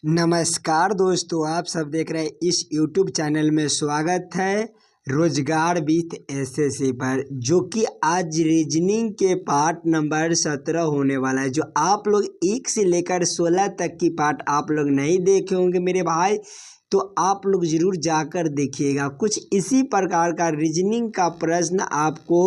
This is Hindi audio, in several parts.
नमस्कार दोस्तों, आप सब देख रहे हैं इस YouTube चैनल में। स्वागत है रोजगार विथ एसएससी पर, जो कि आज रीजनिंग के पार्ट नंबर 17 होने वाला है। जो आप लोग 1 से लेकर 16 तक की पार्ट आप लोग नहीं देखे होंगे मेरे भाई, तो आप लोग ज़रूर जाकर देखिएगा। कुछ इसी प्रकार का रीजनिंग का प्रश्न आपको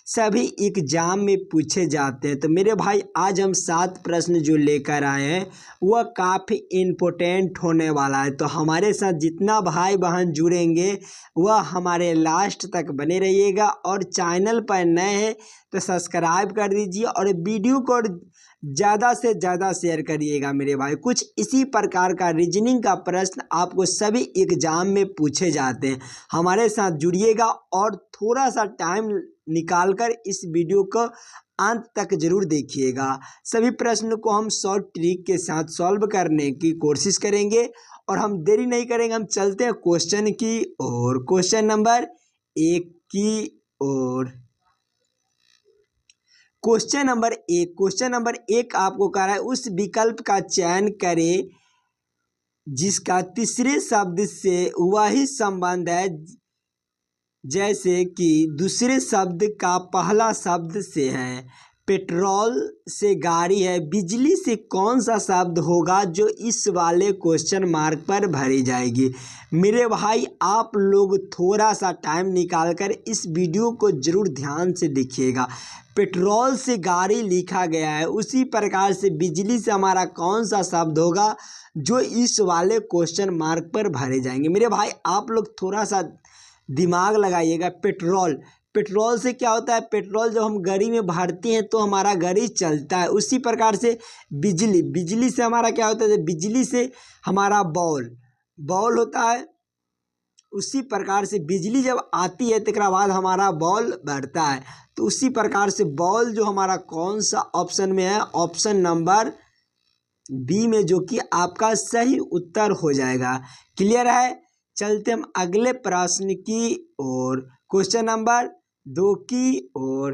सभी एग्जाम में पूछे जाते हैं। तो मेरे भाई आज हम 7 प्रश्न जो लेकर आए हैं वह काफ़ी इम्पोर्टेंट होने वाला है। तो हमारे साथ जितना भाई बहन जुड़ेंगे वह हमारे लास्ट तक बने रहिएगा। और चैनल पर नए हैं तो सब्सक्राइब कर दीजिए और वीडियो को ज़्यादा से ज़्यादा शेयर करिएगा मेरे भाई। कुछ इसी प्रकार का रीजनिंग का प्रश्न आपको सभी एग्जाम में पूछे जाते हैं। हमारे साथ जुड़िएगा और थोड़ा सा टाइम निकालकर इस वीडियो को अंत तक जरूर देखिएगा। सभी प्रश्न को हम शॉर्ट ट्रिक के साथ सॉल्व करने की कोशिश करेंगे और हम देरी नहीं करेंगे, हम चलते हैं क्वेश्चन की ओर। क्वेश्चन नंबर 1 की ओर। क्वेश्चन नंबर एक आपको कह रहा है उस विकल्प का चयन करें जिसका तीसरे शब्द से वही संबंध है जैसे कि दूसरे शब्द का पहला शब्द से है। पेट्रोल से गाड़ी है, बिजली से कौन सा शब्द होगा जो इस वाले क्वेश्चन मार्क पर भरी जाएगी। मेरे भाई आप लोग थोड़ा सा टाइम निकालकर इस वीडियो को जरूर ध्यान से देखिएगा। पेट्रोल से गाड़ी लिखा गया है, उसी प्रकार से बिजली से हमारा कौन सा शब्द होगा जो इस वाले क्वेश्चन मार्क पर भरे जाएंगे। मेरे भाई आप लोग थोड़ा सा दिमाग लगाइएगा। पेट्रोल से क्या होता है, पेट्रोल जब हम गाड़ी में भरते हैं तो हमारा गाड़ी चलता है। उसी प्रकार से बिजली से हमारा क्या होता है, बिजली से हमारा बॉल होता है। उसी प्रकार से बिजली जब आती है तो बाद हमारा बॉल बढ़ता है। तो उसी प्रकार से बॉल जो हमारा कौन सा ऑप्शन में है, ऑप्शन नंबर बी में, जो कि आपका सही उत्तर हो जाएगा। क्लियर है। चलते हम अगले प्रश्न की ओर, क्वेश्चन नंबर 2 की ओर।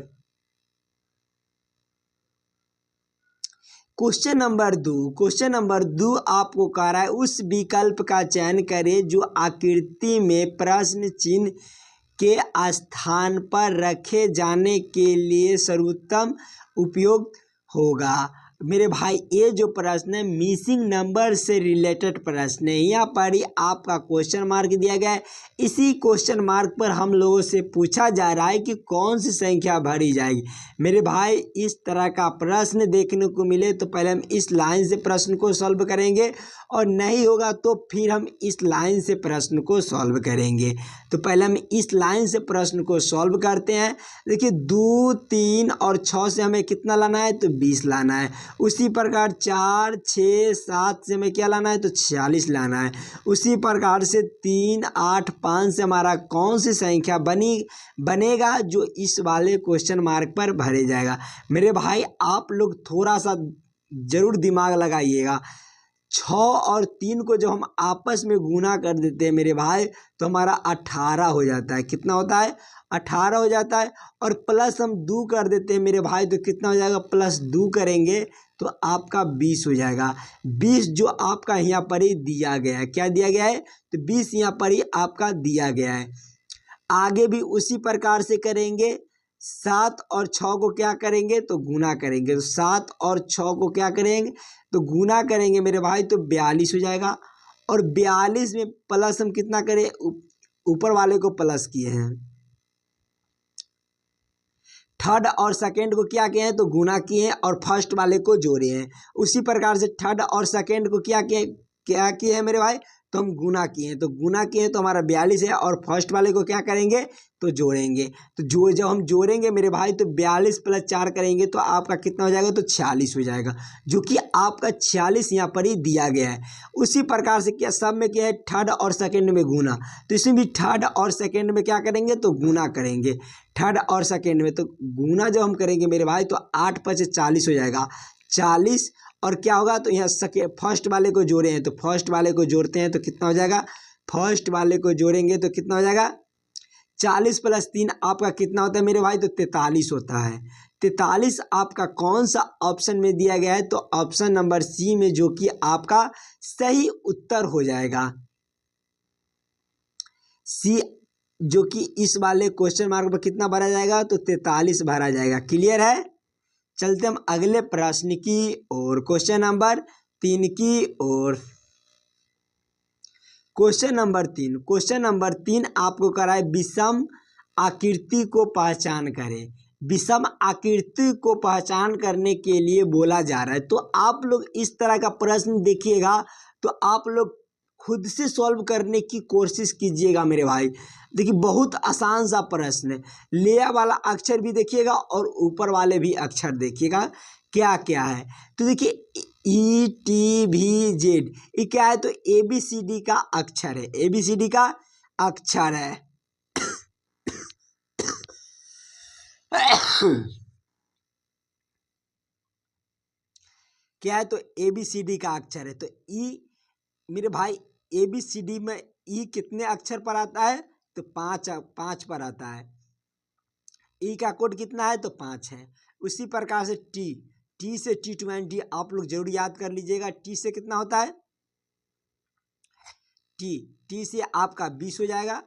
क्वेश्चन नंबर 2 आपको कह रहा है उस विकल्प का चयन करें जो आकृति में प्रश्न चिन्ह के स्थान पर रखे जाने के लिए सर्वोत्तम उपयोग होगा। मेरे भाई ये जो प्रश्न है मिसिंग नंबर से रिलेटेड प्रश्न है। यहाँ पर ही आपका क्वेश्चन मार्क दिया गया है। इसी क्वेश्चन मार्क पर हम लोगों से पूछा जा रहा है कि कौन सी संख्या भरी जाएगी। मेरे भाई इस तरह का प्रश्न देखने को मिले तो पहले हम इस लाइन से प्रश्न को सॉल्व करेंगे और नहीं होगा तो फिर हम इस लाइन से प्रश्न को सॉल्व करेंगे। तो पहले हम इस लाइन से प्रश्न को सॉल्व करते हैं। देखिए 2, 3 और 6 से हमें कितना लाना है, तो 20 लाना है। उसी प्रकार 4, 6, 7 से हमें क्या लाना है, तो 46 लाना है। उसी प्रकार से 3, 8, 5 से हमारा कौन सी संख्या बनेगा जो इस वाले क्वेश्चन मार्क पर भरे जाएगा। मेरे भाई आप लोग थोड़ा सा जरूर दिमाग लगाइएगा। 6 और 3 को जब हम आपस में गुना कर देते हैं मेरे भाई तो हमारा 18 हो जाता है। कितना होता है, 18 हो जाता है। और प्लस हम 2 कर देते हैं मेरे भाई तो कितना हो जाएगा, प्लस 2 करेंगे तो आपका 20 हो जाएगा। 20 जो आपका यहाँ पर ही दिया गया है, क्या दिया गया है, तो 20 यहाँ पर ही आपका दिया गया है। आगे भी उसी प्रकार से करेंगे। 7 और 6 को क्या करेंगे, तो गुना करेंगे। तो 7 और 6 को क्या करेंगे, तो गुना करेंगे मेरे भाई तो 42 हो जाएगा। और 42 में प्लस हम कितना करें, ऊपर वाले को प्लस किए हैं। थर्ड और सेकेंड को क्या किए हैं, तो गुना किए हैं और फर्स्ट वाले को जोड़े हैं। उसी प्रकार से थर्ड और सेकेंड को क्या किए हैं मेरे भाई, तो हम गुना किए हैं। तो गुना किए हैं तो हमारा 42 है और फर्स्ट वाले को क्या करेंगे, तो जोड़ेंगे। तो जब हम जोड़ेंगे मेरे भाई तो 42 + 4 करेंगे तो आपका कितना हो जाएगा, तो 46 हो जाएगा, जो कि आपका 46 यहाँ पर ही दिया गया है। उसी प्रकार से क्या सब में क्या है, थर्ड और सेकेंड में गुना, तो इसमें भी थर्ड और सेकेंड में क्या करेंगे, तो गुना करेंगे। थर्ड और सेकेंड में तो गुना जब हम करेंगे मेरे भाई तो 8 × 5 = 40 हो जाएगा, 40। और क्या होगा, तो यहाँ फर्स्ट वाले को जोड़े हैं तो फर्स्ट वाले को जोड़ते हैं तो कितना हो जाएगा, फर्स्ट वाले को जोड़ेंगे तो कितना हो जाएगा, 40 + 3 आपका कितना होता है मेरे भाई, तो 43 होता है। 43 आपका कौन सा ऑप्शन में दिया गया है? तो ऑप्शन नंबर सी में, जो कि आपका सही उत्तर हो जाएगा। सी, जो कि इस वाले क्वेश्चन मार्क पर कितना भरा जाएगा? तो 43 भरा जाएगा। क्लियर है? चलते हम अगले प्रश्न की ओर, क्वेश्चन नंबर 3 की ओर। क्वेश्चन नंबर 3 आपको कराए विषम आकृति को पहचान करें। विषम आकृति को पहचान करने के लिए बोला जा रहा है। तो आप लोग इस तरह का प्रश्न देखिएगा तो आप लोग खुद से सॉल्व करने की कोशिश कीजिएगा मेरे भाई। देखिए बहुत आसान सा प्रश्न है। लेया वाला अक्षर भी देखिएगा और ऊपर वाले भी अक्षर देखिएगा क्या क्या है। तो देखिए ई टी भी जेड, ये क्या है? तो ए बी सी डी का अक्षर है। ए बी सी डी का अक्षर है। क्या है? तो ए बी सी डी का अक्षर है। तो ई मेरे भाई ए बी सी डी में ई कितने अक्षर पर आता है? तो पाँच पर आता है। ई का कोड कितना है? तो 5 है। उसी प्रकार से टी से T20 आप लोग जरूर याद कर लीजिएगा। टी से कितना होता है? टी से आपका 20 हो जाएगा।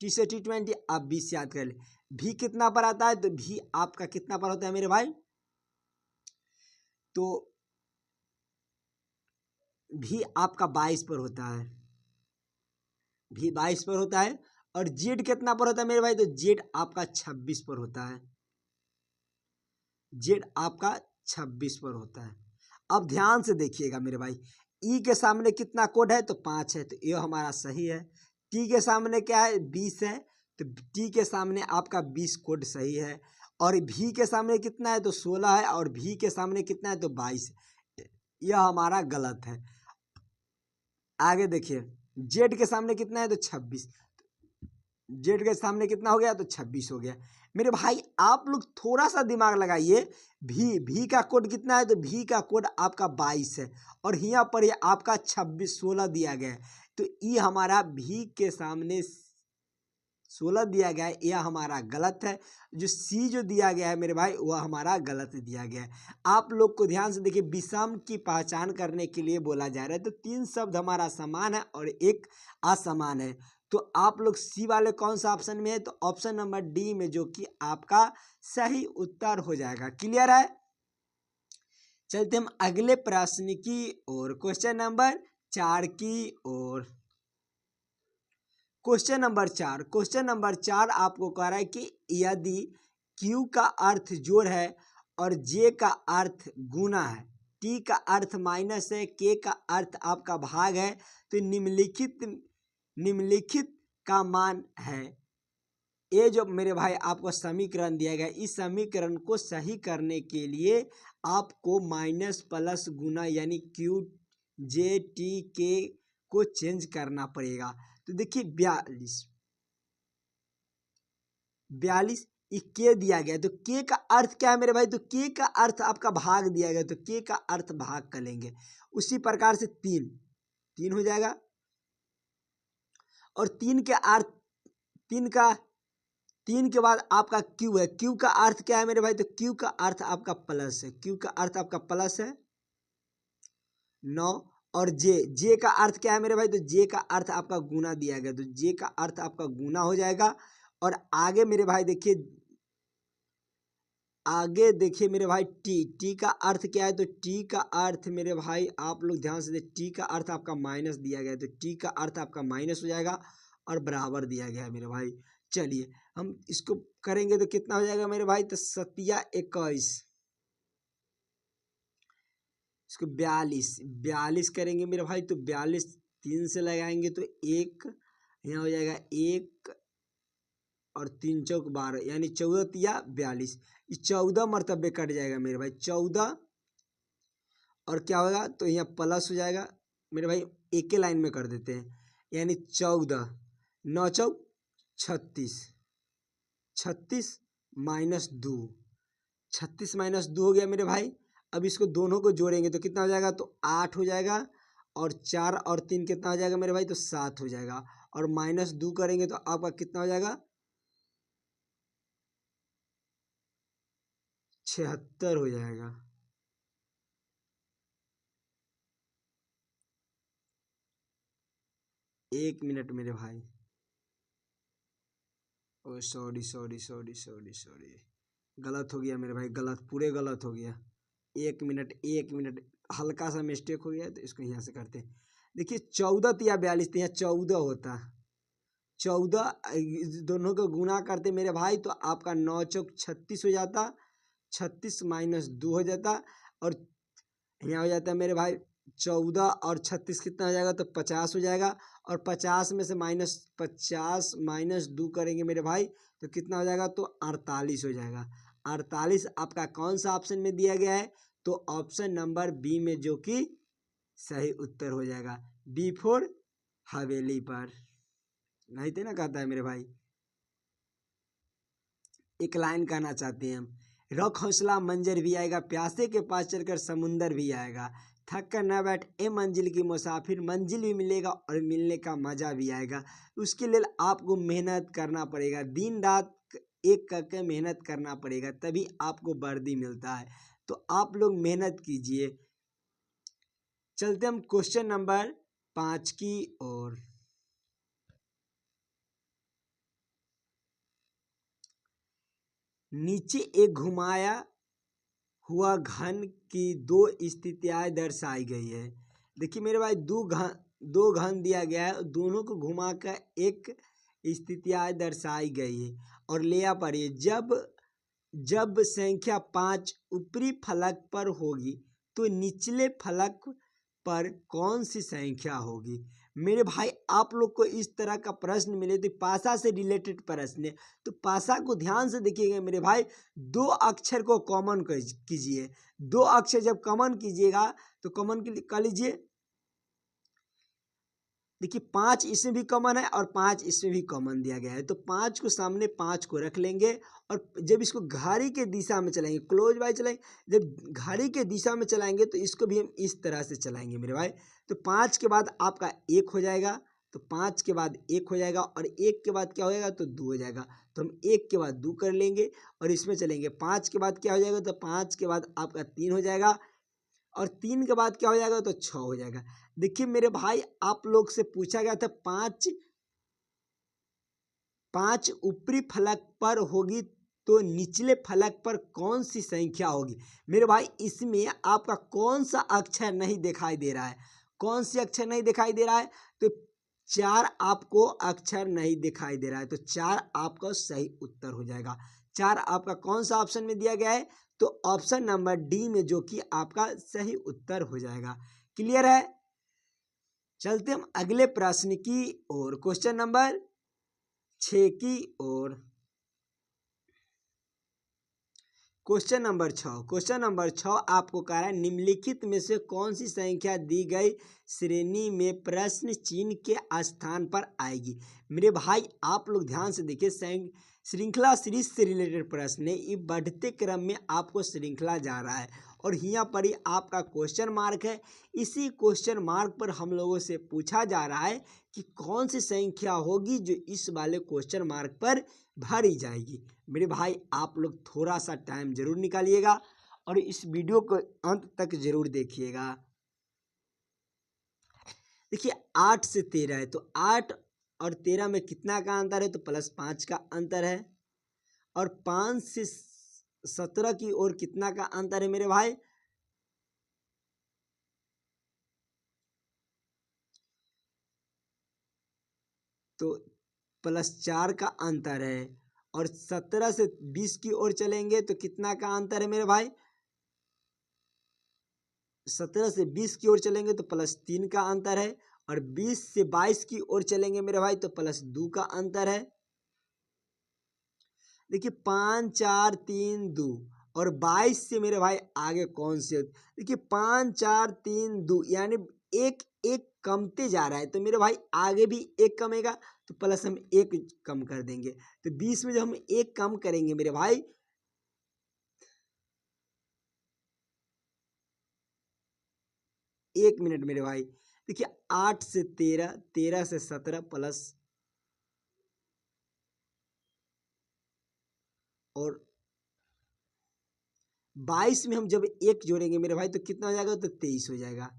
टी से T20 आप 20 याद कर ले। भी कितना पर आता है? तो भी आपका कितना पर होता है मेरे भाई? तो भी आपका 22 पर होता है। भी 22 पर होता है। और जेड कितना पर होता है मेरे भाई? तो जेड आपका 26 पर होता है। जेड आपका 26 पर होता है। अब ध्यान से देखिएगा मेरे भाई, ई के सामने कितना कोड है? तो 5 है। तो ये हमारा सही है। टी के सामने क्या है? 20 है। तो टी के सामने आपका 20 कोड सही है। और भी के सामने कितना है? तो 16 है। और भी के सामने कितना है? तो 22। यह हमारा गलत है। आगे देखिए, जेड के सामने कितना है? तो 26। जेड के सामने कितना हो गया? तो 26 हो गया। मेरे भाई आप लोग थोड़ा सा दिमाग लगाइए। भी का कोड कितना है? तो भी का कोड आपका 22 है। और यहाँ पर ये आपका 16 दिया गया है। तो ये हमारा भी के सामने 16 दिया गया है, यह हमारा गलत है। जो सी जो दिया गया है मेरे भाई, वह हमारा गलत दिया गया है। आप लोग को ध्यान से देखिए, विषम की पहचान करने के लिए बोला जा रहा है। तो 3 शब्द हमारा समान है और एक असमान है। तो आप लोग सी वाले कौन सा ऑप्शन में है? तो ऑप्शन नंबर डी में, जो कि आपका सही उत्तर हो जाएगा। क्लियर है? चलते हम अगले प्रश्न की ओर, क्वेश्चन नंबर 4 की ओर। क्वेश्चन नंबर 4 आपको कह रहा है कि यदि Q का अर्थ जोड़ है और J का अर्थ गुना है, T का अर्थ माइनस है, K का अर्थ आपका भाग है, तो निम्नलिखित का मान है। ये जो मेरे भाई आपको समीकरण दिया गया, इस समीकरण को सही करने के लिए आपको माइनस प्लस गुना यानी Q J T K को चेंज करना पड़ेगा। तो देखिए 42 के दिया गया। तो के का अर्थ क्या है मेरे भाई? तो के का अर्थ आपका भाग दिया गया। तो के का अर्थ भाग कर लेंगे। उसी प्रकार से 3 हो जाएगा। और 3 के अर्थ 3 के बाद आपका क्यू है। क्यू का अर्थ क्या है मेरे भाई? तो क्यू का अर्थ आपका प्लस है। क्यू का अर्थ आपका प्लस है 9। और जे का अर्थ क्या है मेरे भाई? तो जे का अर्थ आपका गुना दिया गया। तो जे का अर्थ आपका गुना हो जाएगा। और आगे मेरे भाई देखिए, मेरे भाई टी का अर्थ क्या है? तो टी का अर्थ मेरे भाई आप लोग ध्यान से देख, टी का अर्थ आपका माइनस दिया गया है। तो टी का अर्थ आपका माइनस हो जाएगा और बराबर दिया गया है मेरे भाई। चलिए हम इसको करेंगे तो कितना हो जाएगा मेरे भाई? तो 7 इसको 42 करेंगे मेरे भाई। तो 42 3 से लगाएंगे तो 1 यहाँ हो जाएगा 1 और 3 चौक 12 यानी 14 तिया 42। ये 14 मरतबे कट जाएगा मेरे भाई। 14 और क्या होगा? तो यहाँ प्लस हो जाएगा मेरे भाई। एक ही लाइन में कर देते हैं यानी 14 9 चौक 36 36 माइनस 2 36 माइनस 2 हो गया मेरे भाई। अब इसको दोनों को जोड़ेंगे तो कितना हो जाएगा? तो 8 हो जाएगा। और 4 और 3 कितना हो जाएगा मेरे भाई? तो 7 हो जाएगा। और माइनस 2 करेंगे तो आपका कितना हो जाएगा? 76 हो जाएगा। एक मिनट मेरे भाई, ओ sorry sorry sorry sorry sorry, गलत हो गया मेरे भाई, गलत, पूरे गलत हो गया। एक मिनट एक मिनट, हल्का सा मिस्टेक हो गया तो इसको यहाँ से करते हैं। देखिए 14 या 42 तो यहाँ 14 होता, 14 दोनों को गुना करते मेरे भाई तो आपका 9 चौक 36 हो जाता, 36 माइनस 2 हो जाता, और यहाँ हो जाता है मेरे भाई 14 और 36 कितना हो जाएगा तो 50 हो जाएगा, और 50 में से -50 माइनस 2 करेंगे मेरे भाई तो कितना हो जाएगा तो 48 हो जाएगा। 48 आपका कौन सा ऑप्शन में दिया गया है तो ऑप्शन नंबर बी में, जो कि सही उत्तर हो जाएगा। बी फोर हवेली पर, नहीं थे ना कहता है मेरे भाई। एक लाइन कहना चाहते हैं हम, रख हौसला मंजर भी आएगा, प्यासे के पास चलकर समुंदर भी आएगा, थक कर न बैठ ए मंजिल की मुसाफिर, मंजिल भी मिलेगा और मिलने का मजा भी आएगा। उसके लिए आपको मेहनत करना पड़ेगा, दिन रात एक करके मेहनत करना पड़ेगा, तभी आपको वर्दी मिलता है। तो आप लोग मेहनत कीजिए। चलते हम क्वेश्चन नंबर 5 की ओर। नीचे एक घुमाया हुआ घन की दो स्थितियाँ दर्शाई गई है। देखिए मेरे भाई दो घन दिया गया है, दोनों को घुमाकर एक स्थितियाँ दर्शाई गई है। और ले पढ़िए, जब संख्या 5 ऊपरी फलक पर होगी तो निचले फलक पर कौन सी संख्या होगी। मेरे भाई आप लोग को इस तरह का प्रश्न मिले तो पासा से रिलेटेड प्रश्न है, तो पासा को ध्यान से देखिएगा मेरे भाई। दो अक्षर को कॉमन कीजिए, दो अक्षर जब कॉमन कीजिएगा तो कॉमन कर लीजिए। देखिए 5 इसमें भी कॉमन है और 5 इसमें भी कॉमन दिया गया है, तो 5 को सामने 5 को रख लेंगे, और जब इसको घड़ी के दिशा में चलाएंगे, क्लोज बाय चलाएंगे, जब घड़ी के दिशा में चलाएंगे तो इसको भी हम इस तरह से चलाएंगे मेरे भाई। तो 5 के बाद आपका 1 हो जाएगा, तो 5 के बाद 1 हो जाएगा, और 1 के बाद क्या हो जाएगा तो 2 हो जाएगा, तो हम 1 के बाद 2 कर लेंगे और इसमें चलेंगे। 5 के बाद क्या हो जाएगा तो 5 के बाद आपका 3 हो जाएगा, और 3 के बाद क्या हो जाएगा तो 6 हो जाएगा। देखिए मेरे भाई आप लोग से पूछा गया था पांच ऊपरी फलक पर होगी तो निचले फलक पर कौन सी संख्या होगी। मेरे भाई इसमें आपका कौन सा अक्षर नहीं दिखाई दे रहा है, कौन सी अक्षर नहीं दिखाई दे रहा है तो 4 आपको अक्षर नहीं दिखाई दे रहा है, तो 4 आपका सही उत्तर हो जाएगा। 4 आपका कौन सा ऑप्शन में दिया गया है तो ऑप्शन नंबर डी में, जो कि आपका सही उत्तर हो जाएगा। क्लियर है। चलते हम अगले प्रश्न की ओर, क्वेश्चन नंबर 6 की ओर। क्वेश्चन नंबर 6 आपको कह रहा है निम्नलिखित में से कौन सी संख्या दी गई श्रेणी में प्रश्न चिन्ह के स्थान पर आएगी। मेरे भाई आप लोग ध्यान से देखिए, श्रृंखला सीरीज से रिलेटेड प्रश्न है, ये बढ़ते क्रम में आपको श्रृंखला जा रहा है, और यहाँ पर ही आपका क्वेश्चन मार्क है। इसी क्वेश्चन मार्क पर हम लोगों से पूछा जा रहा है कि कौन सी संख्या होगी जो इस वाले क्वेश्चन मार्क पर भरी जाएगी। मेरे भाई आप लोग थोड़ा सा टाइम जरूर निकालिएगा और इस वीडियो को अंत तक जरूर देखिएगा। देखिए 8 से 13 है, तो 8 और 13 में कितना का अंतर है तो +5 का अंतर है, और 5 से 17 की ओर कितना का अंतर है मेरे भाई तो +4 का अंतर है, और 17 से 20 की ओर चलेंगे तो कितना का अंतर है मेरे भाई 17 से 20 की ओर चलेंगे तो +3 का अंतर है, और 20 से 22 की ओर चलेंगे मेरे भाई तो +2 का अंतर है। देखिए 5 4 3 2, और 22 से मेरे भाई आगे कौन से, देखिए 5 4 3 2 यानी एक एक कमते जा रहा है, तो मेरे भाई आगे भी एक कमेगा तो प्लस हम एक कम कर देंगे, तो 20 में जब हम एक कम करेंगे मेरे भाई एक मिनट मेरे भाई, देखिए 8 से 13, 13 से 17 प्लस और 22 में हम जब 1 जोड़ेंगे मेरे भाई तो कितना हो जाएगा, तो 23 हो जाएगा।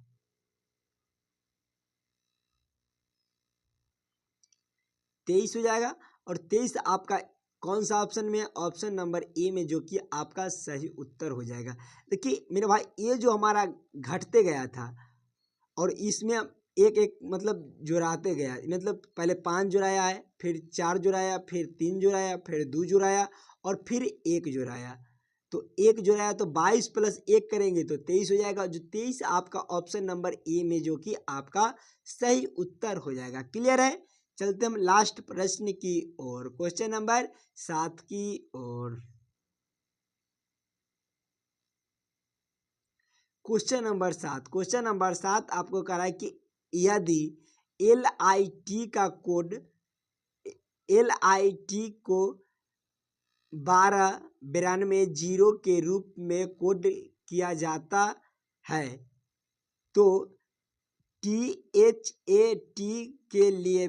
23 हो जाएगा। और 23 आपका कौन सा ऑप्शन में है, ऑप्शन नंबर ए में, जो कि आपका सही उत्तर हो जाएगा। देखिए मेरे भाई ये जो हमारा घटते गया था और इसमें एक एक मतलब जुड़ाते गया, मतलब पहले 5 जुड़ाया है, फिर 4 जुड़ाया, फिर 3 जुड़ाया, फिर 2 जुड़ाया और फिर 1 जुड़ाया। तो 1 जुड़ाया तो 22 प्लस 1 करेंगे तो 23 हो जाएगा। जो 23 आपका ऑप्शन नंबर ए में, जो कि आपका सही उत्तर हो जाएगा। क्लियर है। चलते हम लास्ट प्रश्न की ओर, क्वेश्चन नंबर 7 की ओर। क्वेश्चन नंबर 7 आपको कह रहा है कि यदि एल आई टी को 1292 जीरो के रूप में कोड किया जाता है तो THAT के लिए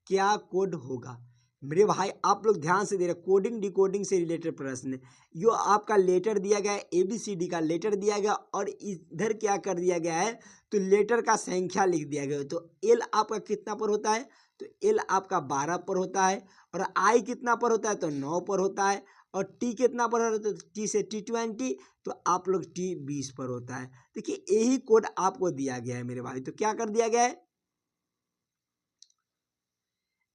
क्या कोड होगा। मेरे भाई आप लोग ध्यान से दे रहे, कोडिंग डिकोडिंग से रिलेटेड प्रश्न। जो आपका लेटर दिया गया है, ABCD का लेटर दिया गया और इधर क्या कर दिया गया है, तो लेटर का संख्या लिख दिया गया है। तो एल आपका कितना पर होता है, तो एल आपका 12 पर होता है। और आई कितना पर होता है, तो 9 पर होता है। और टी कितना पर होता है, तो टी से T20, तो आप लोग T20 पर होता है। देखिए यही कोड आपको दिया गया है मेरे भाई। तो क्या कर दिया गया है,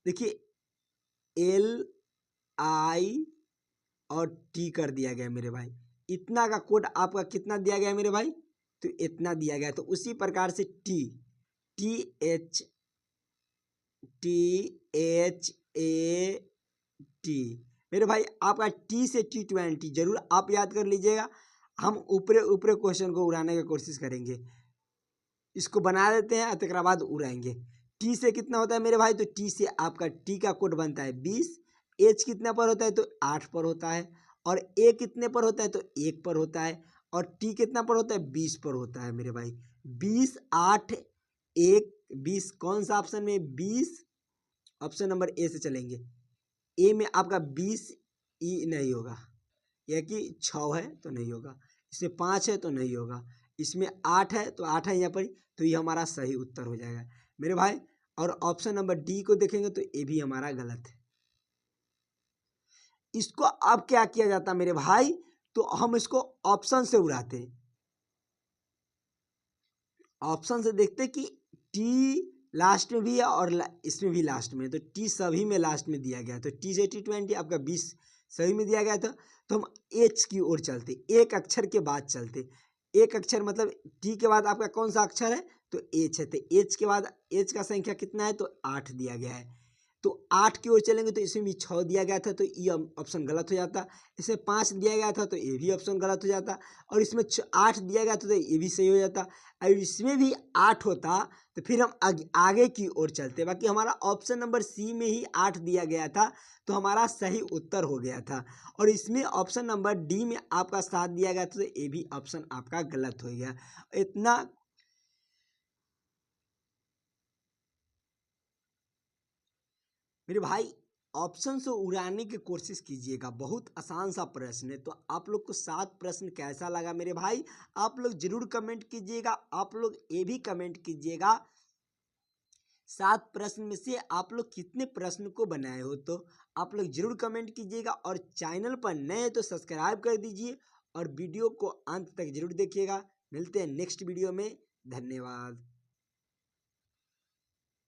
देखिए LI और T कर दिया गया मेरे भाई। इतना का कोड आपका कितना दिया गया है मेरे भाई, तो इतना दिया गया है। तो उसी प्रकार से THAT मेरे भाई आपका T से T20 जरूर आप याद कर लीजिएगा। हम ऊपरे ऊपरे क्वेश्चन को उड़ाने की कोशिश करेंगे, इसको बना देते हैं तक बाद उड़ाएंगे। टी से कितना होता है मेरे भाई, तो टी से आपका टी का कोड बनता है 20। एच कितना पर होता है, तो 8 पर होता है। और ए कितने पर होता है, तो 1 पर होता है। और टी कितना पर होता है, 20 पर होता है मेरे भाई। 20 8 1 20 कौन सा ऑप्शन में, 20 ऑप्शन नंबर ए से चलेंगे। ए में आपका 20 ई नहीं होगा, यह कि 6 है तो नहीं होगा, इसमें 5 है तो नहीं होगा, इसमें 8 है तो 8 है यहाँ पर, तो ये हमारा सही उत्तर हो जाएगा मेरे भाई। और ऑप्शन नंबर डी को देखेंगे तो ये भी हमारा गलत है। इसको अब क्या किया जाता मेरे भाई, तो हम इसको ऑप्शन से उड़ाते, ऑप्शन से देखते कि टी लास्ट में भी है और इसमें भी लास्ट में, तो टी सभी में लास्ट में दिया गया, तो टी से T20 आपका 20 सही में दिया गया था। तो हम एच की ओर चलते, एक अक्षर के बाद चलते। एक अक्षर मतलब टी के बाद आपका कौन सा अक्षर है, तो एच है। तो एच के बाद एच का संख्या कितना है, तो 8 दिया गया है। तो 8 की ओर चलेंगे तो इसमें भी 6 दिया गया था, तो ये ऑप्शन गलत हो जाता। इसमें 5 दिया गया था तो ये भी ऑप्शन गलत हो जाता। और इसमें 8 दिया गया था तो ये भी सही हो जाता। और इसमें भी 8 होता तो फिर हम आगे की ओर चलते। बाकी हमारा ऑप्शन नंबर सी में ही 8 दिया गया था, तो हमारा सही उत्तर हो गया था। और इसमें ऑप्शन नंबर डी में आपका 7 दिया गया था, तो ये भी ऑप्शन आपका गलत हो गया। इतना मेरे भाई ऑप्शन से उड़ाने की कोशिश कीजिएगा, बहुत आसान सा प्रश्न है। तो आप लोग को 7 प्रश्न कैसा लगा मेरे भाई, आप लोग जरूर कमेंट कीजिएगा। आप लोग ये भी कमेंट कीजिएगा 7 प्रश्न में से आप लोग कितने प्रश्न को बनाए हो, तो आप लोग जरूर कमेंट कीजिएगा। और चैनल पर नए हैं तो सब्सक्राइब कर दीजिए और वीडियो को अंत तक जरूर देखिएगा। मिलते हैं नेक्स्ट वीडियो में, धन्यवाद।